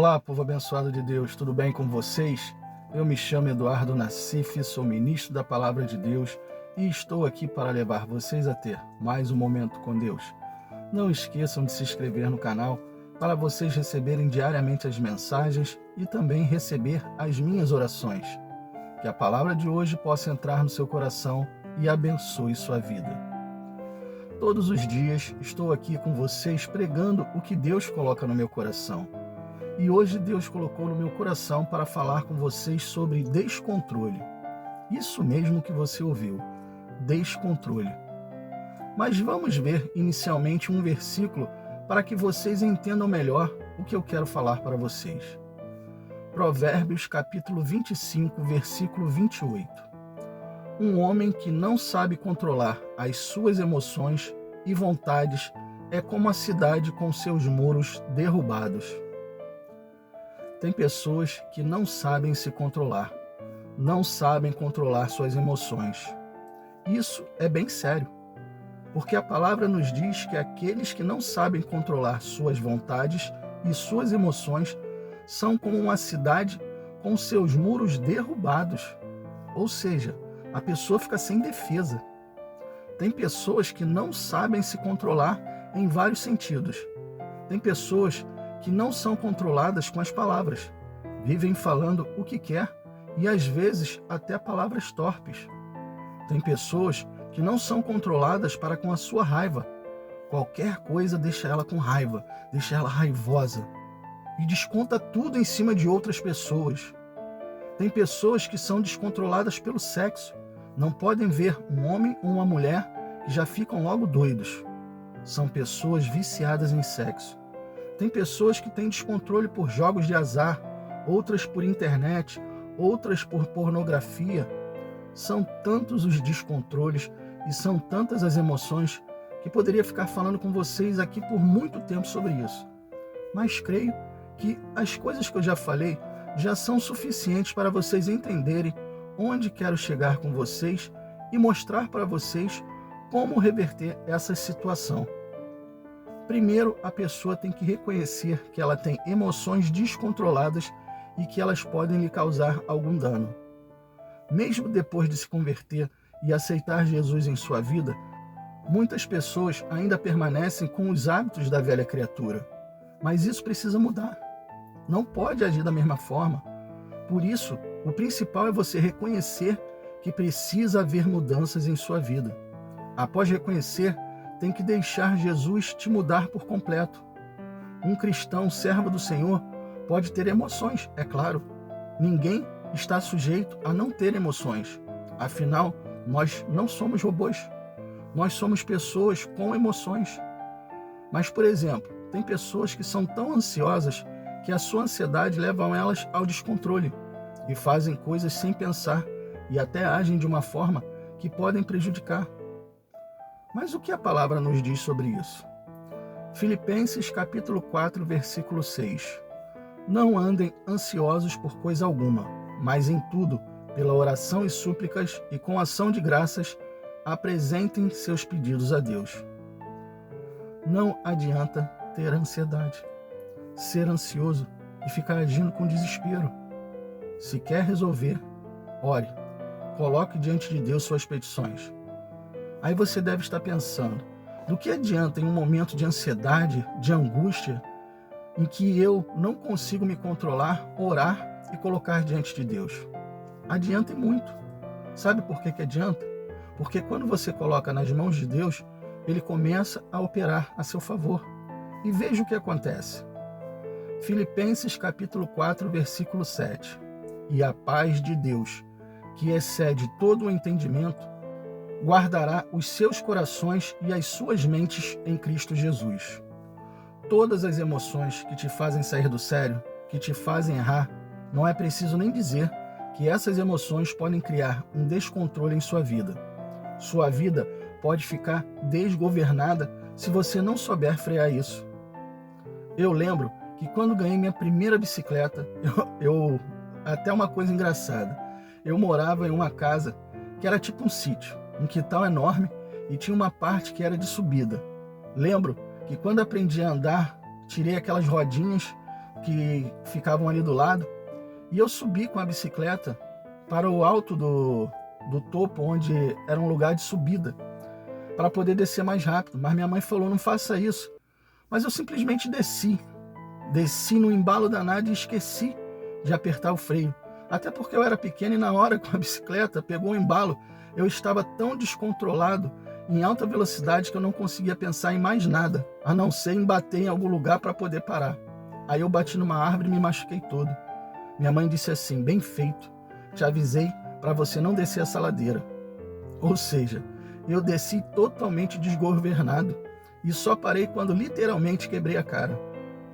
Olá, povo abençoado de Deus, tudo bem com vocês? Eu me chamo Eduardo Nassif, sou ministro da Palavra de Deus e estou aqui para levar vocês a ter mais um momento com Deus. Não esqueçam de se inscrever no canal para vocês receberem diariamente as mensagens e também receber as minhas orações. Que a palavra de hoje possa entrar no seu coração e abençoe sua vida. Todos os dias estou aqui com vocês pregando o que Deus coloca no meu coração. E hoje Deus colocou no meu coração para falar com vocês sobre descontrole. Isso mesmo que você ouviu, descontrole. Mas vamos ver inicialmente um versículo para que vocês entendam melhor o que eu quero falar para vocês. Provérbios capítulo 25, versículo 28. Um homem que não sabe controlar as suas emoções e vontades é como a cidade com seus muros derrubados. Tem pessoas que não sabem se controlar, não sabem controlar suas emoções. Isso é bem sério, porque a palavra nos diz que aqueles que não sabem controlar suas vontades e suas emoções são como uma cidade com seus muros derrubados, ou seja, a pessoa fica sem defesa. Tem pessoas que não sabem se controlar em vários sentidos. Tem pessoas que não são controladas com as palavras. Vivem falando o que quer e às vezes até palavras torpes. Tem pessoas que não são controladas para com a sua raiva. Qualquer coisa deixa ela com raiva, deixa ela raivosa e desconta tudo em cima de outras pessoas. Tem pessoas que são descontroladas pelo sexo. Não podem ver um homem ou uma mulher e já ficam logo doidos. São pessoas viciadas em sexo. Tem pessoas que têm descontrole por jogos de azar, outras por internet, outras por pornografia. São tantos os descontroles e são tantas as emoções que poderia ficar falando com vocês aqui por muito tempo sobre isso. Mas creio que as coisas que eu já falei já são suficientes para vocês entenderem onde quero chegar com vocês e mostrar para vocês como reverter essa situação. Primeiro, a pessoa tem que reconhecer que ela tem emoções descontroladas e que elas podem lhe causar algum dano. Mesmo depois de se converter e aceitar Jesus em sua vida, muitas pessoas ainda permanecem com os hábitos da velha criatura. Mas isso precisa mudar. Não pode agir da mesma forma. Por isso, o principal é você reconhecer que precisa haver mudanças em sua vida. Após reconhecer, tem que deixar Jesus te mudar por completo. Um cristão, servo do Senhor, pode ter emoções, é claro. Ninguém está sujeito a não ter emoções. Afinal, nós não somos robôs. Nós somos pessoas com emoções. Mas, por exemplo, tem pessoas que são tão ansiosas que a sua ansiedade leva elas ao descontrole e fazem coisas sem pensar e até agem de uma forma que podem prejudicar. Mas o que a palavra nos diz sobre isso? Filipenses capítulo 4, versículo 6. Não andem ansiosos por coisa alguma, mas em tudo, pela oração e súplicas e com ação de graças, apresentem seus pedidos a Deus. Não adianta ter ansiedade, ser ansioso e ficar agindo com desespero. Se quer resolver, ore, coloque diante de Deus suas petições. Aí você deve estar pensando, do que adianta em um momento de ansiedade, de angústia, em que eu não consigo me controlar, orar e colocar diante de Deus? Adianta e muito. Sabe por que adianta? Porque quando você coloca nas mãos de Deus, Ele começa a operar a seu favor. E veja o que acontece. Filipenses capítulo 4, versículo 7. E a paz de Deus, que excede todo o entendimento, guardará os seus corações e as suas mentes em Cristo Jesus. Todas as emoções que te fazem sair do sério, que te fazem errar, não é preciso nem dizer que essas emoções podem criar um descontrole em sua vida. Sua vida pode ficar desgovernada se você não souber frear isso. Eu lembro que quando ganhei minha primeira bicicleta, até uma coisa engraçada, eu morava em uma casa que era tipo um sítio, um quintal enorme e tinha uma parte que era de subida. Lembro que quando aprendi a andar, tirei aquelas rodinhas que ficavam ali do lado, e eu subi com a bicicleta para o alto do topo, onde era um lugar de subida, para poder descer mais rápido. Mas minha mãe falou, não faça isso. Mas eu simplesmente desci no embalo danado e esqueci de apertar o freio. Até porque eu era pequeno e na hora com a bicicleta pegou um embalo, eu estava tão descontrolado, em alta velocidade, que eu não conseguia pensar em mais nada, a não ser em bater em algum lugar para poder parar. Aí eu bati numa árvore e me machuquei todo. Minha mãe disse assim, bem feito, te avisei para você não descer essa ladeira. Ou seja, eu desci totalmente desgovernado e só parei quando literalmente quebrei a cara.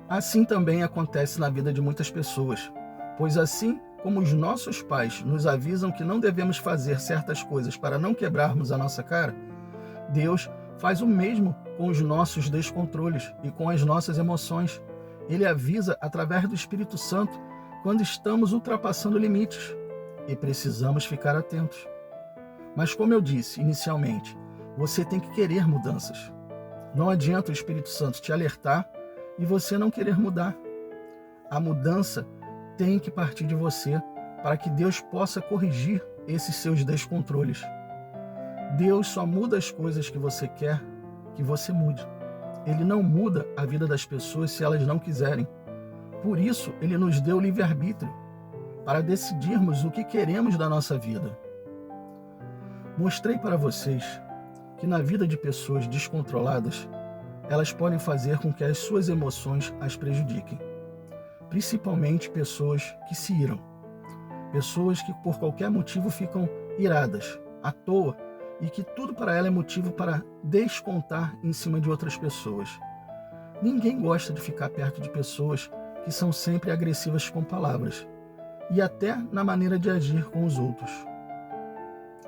Assim também acontece na vida de muitas pessoas, pois assim como os nossos pais nos avisam que não devemos fazer certas coisas para não quebrarmos a nossa cara, Deus faz o mesmo com os nossos descontroles e com as nossas emoções. Ele avisa através do Espírito Santo quando estamos ultrapassando limites e precisamos ficar atentos. Mas como eu disse inicialmente, você tem que querer mudanças. Não adianta o Espírito Santo te alertar e você não querer mudar. A mudança tem que partir de você para que Deus possa corrigir esses seus descontroles. Deus só muda as coisas que você quer que você mude. Ele não muda a vida das pessoas se elas não quiserem. Por isso, Ele nos deu o livre-arbítrio para decidirmos o que queremos da nossa vida. Mostrei para vocês que na vida de pessoas descontroladas, elas podem fazer com que as suas emoções as prejudiquem. Principalmente pessoas que se iram. Pessoas que por qualquer motivo ficam iradas, à toa, e que tudo para ela é motivo para descontar em cima de outras pessoas. Ninguém gosta de ficar perto de pessoas que são sempre agressivas com palavras, e até na maneira de agir com os outros.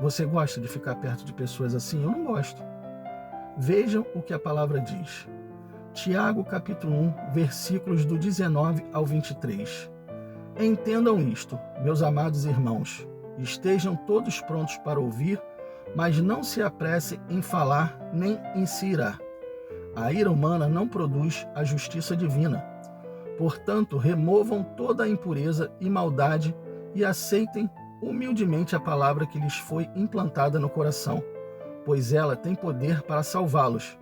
Você gosta de ficar perto de pessoas assim? Eu não gosto. Vejam o que a palavra diz. Tiago capítulo 1, versículos do 19 ao 23. Entendam isto, meus amados irmãos, estejam todos prontos para ouvir, mas não se apressem em falar nem em se irar. A ira humana não produz a justiça divina. Portanto, removam toda a impureza e maldade e aceitem humildemente a palavra que lhes foi implantada no coração, pois ela tem poder para salvá-los.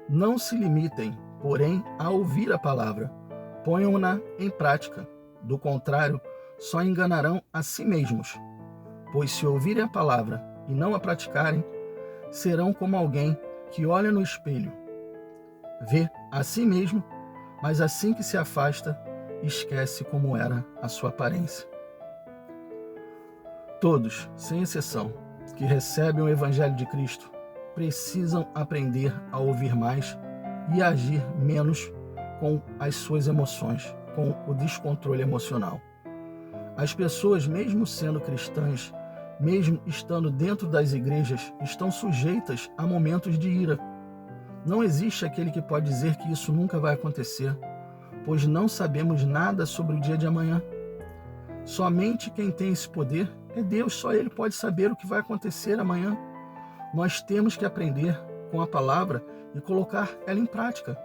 Não se limitem, porém, a ouvir a palavra. Ponham-na em prática. Do contrário, só enganarão a si mesmos. Pois se ouvirem a palavra e não a praticarem, serão como alguém que olha no espelho, vê a si mesmo, mas assim que se afasta, esquece como era a sua aparência. Todos, sem exceção, que recebem o Evangelho de Cristo, precisam aprender a ouvir mais e a agir menos com as suas emoções, com o descontrole emocional. As pessoas, mesmo sendo cristãs, mesmo estando dentro das igrejas, estão sujeitas a momentos de ira. Não existe aquele que pode dizer que isso nunca vai acontecer, pois não sabemos nada sobre o dia de amanhã. Somente quem tem esse poder é Deus, só Ele pode saber o que vai acontecer amanhã. Nós temos que aprender com a palavra e colocar ela em prática.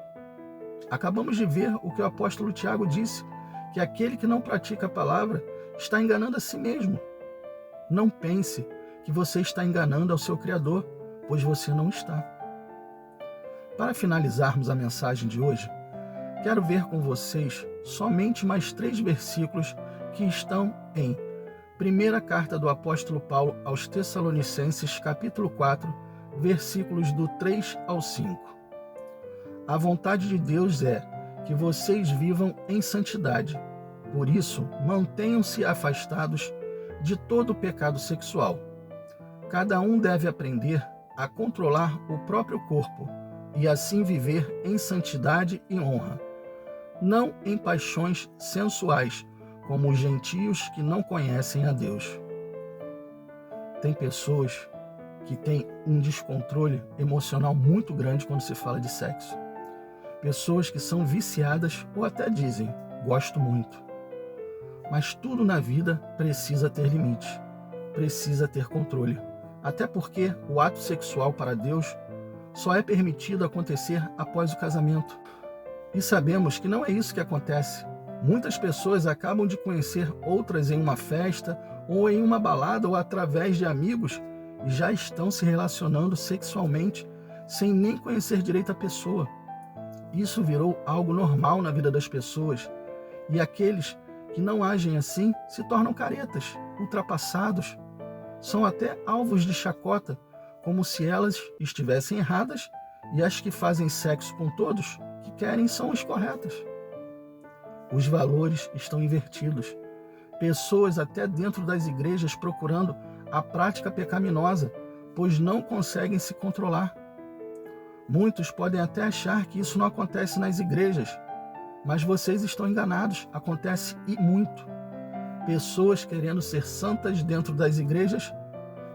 Acabamos de ver o que o apóstolo Tiago disse, que aquele que não pratica a palavra está enganando a si mesmo. Não pense que você está enganando ao seu Criador, pois você não está. Para finalizarmos a mensagem de hoje, quero ver com vocês somente mais 3 versículos que estão em Primeira Carta do Apóstolo Paulo aos Tessalonicenses, capítulo 4, versículos do 3 ao 5. A vontade de Deus é que vocês vivam em santidade. Por isso, mantenham-se afastados de todo o pecado sexual. Cada um deve aprender a controlar o próprio corpo e assim viver em santidade e honra, não em paixões sensuais, como os gentios que não conhecem a Deus. Tem pessoas que têm um descontrole emocional muito grande quando se fala de sexo. Pessoas que são viciadas ou até dizem, gosto muito. Mas tudo na vida precisa ter limite, precisa ter controle. Até porque o ato sexual para Deus só é permitido acontecer após o casamento. E sabemos que não é isso que acontece. Muitas pessoas acabam de conhecer outras em uma festa, ou em uma balada, ou através de amigos, e já estão se relacionando sexualmente, sem nem conhecer direito a pessoa. Isso virou algo normal na vida das pessoas, e aqueles que não agem assim se tornam caretas, ultrapassados, são até alvos de chacota, como se elas estivessem erradas e as que fazem sexo com todos que querem são as corretas. Os valores estão invertidos. Pessoas até dentro das igrejas procurando a prática pecaminosa, pois não conseguem se controlar. Muitos podem até achar que isso não acontece nas igrejas, mas vocês estão enganados, acontece e muito. Pessoas querendo ser santas dentro das igrejas,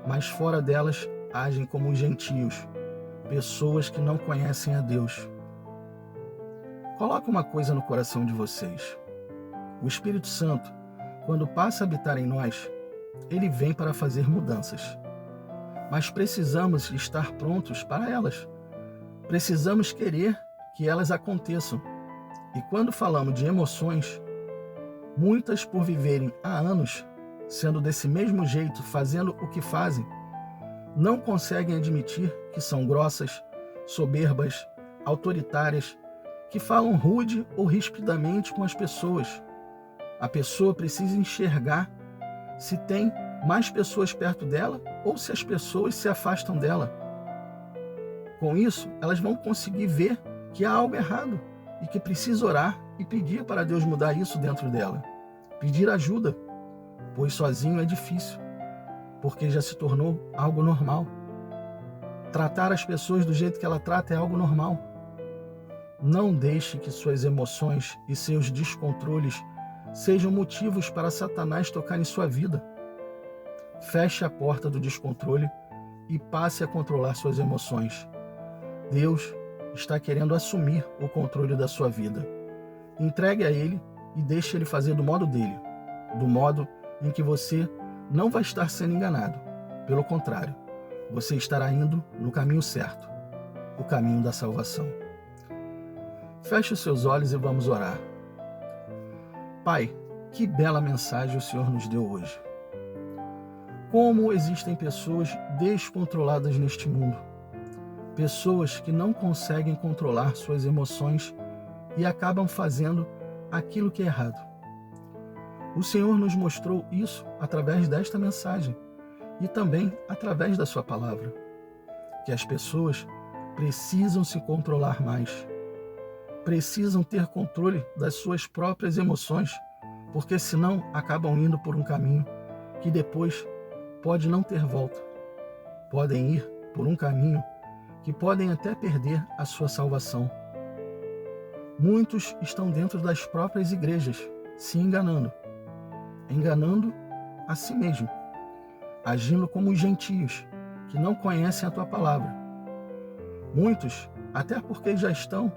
mas fora delas agem como os gentios, pessoas que não conhecem a Deus. Coloque uma coisa no coração de vocês. O Espírito Santo, quando passa a habitar em nós, ele vem para fazer mudanças. Mas precisamos estar prontos para elas. Precisamos querer que elas aconteçam. E quando falamos de emoções, muitas por viverem há anos, sendo desse mesmo jeito, fazendo o que fazem, não conseguem admitir que são grossas, soberbas, autoritárias, que falam rude ou rispidamente com as pessoas. A pessoa precisa enxergar se tem mais pessoas perto dela ou se as pessoas se afastam dela. Com isso, elas vão conseguir ver que há algo errado e que precisa orar e pedir para Deus mudar isso dentro dela. Pedir ajuda, pois sozinho é difícil, porque já se tornou algo normal. Tratar as pessoas do jeito que ela trata é algo normal. Não deixe que suas emoções e seus descontroles sejam motivos para Satanás tocar em sua vida. Feche a porta do descontrole e passe a controlar suas emoções. Deus está querendo assumir o controle da sua vida. Entregue a Ele e deixe Ele fazer do modo dele, do modo em que você não vai estar sendo enganado. Pelo contrário, você estará indo no caminho certo, o caminho da salvação. Feche os seus olhos e vamos orar. Pai, que bela mensagem o Senhor nos deu hoje. Como existem pessoas descontroladas neste mundo. Pessoas que não conseguem controlar suas emoções e acabam fazendo aquilo que é errado. O Senhor nos mostrou isso através desta mensagem e também através da sua palavra, que as pessoas precisam se controlar mais, precisam ter controle das suas próprias emoções, porque senão acabam indo por um caminho que depois pode não ter volta. Podem ir por um caminho que podem até perder a sua salvação. Muitos estão dentro das próprias igrejas, se enganando a si mesmo, agindo como os gentios, que não conhecem a tua palavra. Muitos, até porque já estão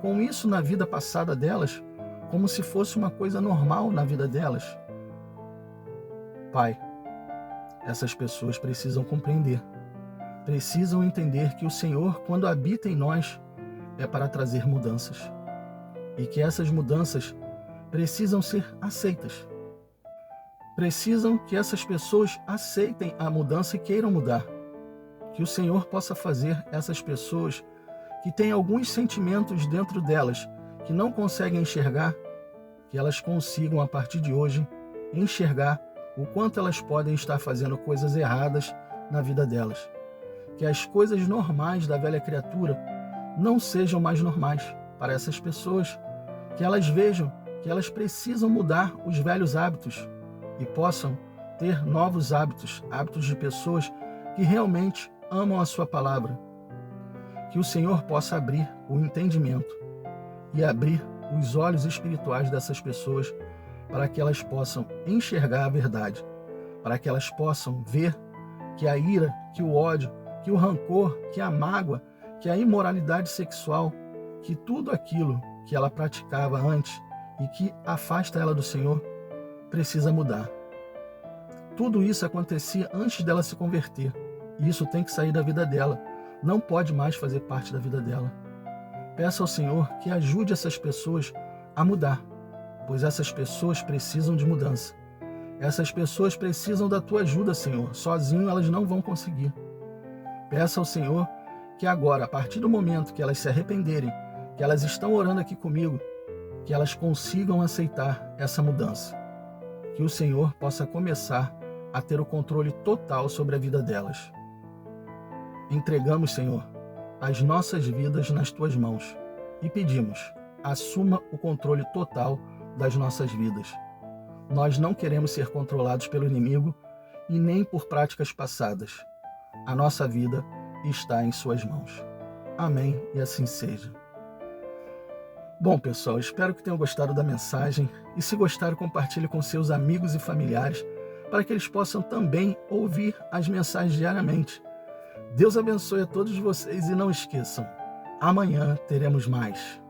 com isso na vida passada delas, como se fosse uma coisa normal na vida delas. Pai, essas pessoas precisam compreender, precisam entender que o Senhor, quando habita em nós, é para trazer mudanças. E que essas mudanças precisam ser aceitas. Precisam que essas pessoas aceitem a mudança e queiram mudar. Que o Senhor possa fazer essas pessoas que têm alguns sentimentos dentro delas que não conseguem enxergar, que elas consigam, a partir de hoje, enxergar o quanto elas podem estar fazendo coisas erradas na vida delas. Que as coisas normais da velha criatura não sejam mais normais para essas pessoas, que elas vejam que elas precisam mudar os velhos hábitos e possam ter novos hábitos, hábitos de pessoas que realmente amam a sua palavra. Que o Senhor possa abrir o entendimento e abrir os olhos espirituais dessas pessoas para que elas possam enxergar a verdade, para que elas possam ver que a ira, que o ódio, que o rancor, que a mágoa, que a imoralidade sexual, que tudo aquilo que ela praticava antes e que afasta ela do Senhor, precisa mudar. Tudo isso acontecia antes dela se converter, e isso tem que sair da vida dela, não pode mais fazer parte da vida dela. Peça ao Senhor que ajude essas pessoas a mudar, pois essas pessoas precisam de mudança. Essas pessoas precisam da tua ajuda, Senhor. Sozinho elas não vão conseguir. Peça ao Senhor que agora, a partir do momento que elas se arrependerem, que elas estão orando aqui comigo, que elas consigam aceitar essa mudança. Que o Senhor possa começar a ter o controle total sobre a vida delas. Entregamos, Senhor, as nossas vidas nas tuas mãos e pedimos, assuma o controle total das nossas vidas. Nós não queremos ser controlados pelo inimigo e nem por práticas passadas. A nossa vida está em suas mãos. Amém e assim seja. Bom, pessoal, espero que tenham gostado da mensagem e se gostaram, compartilhe com seus amigos e familiares para que eles possam também ouvir as mensagens diariamente. Deus abençoe a todos vocês e não esqueçam, amanhã teremos mais.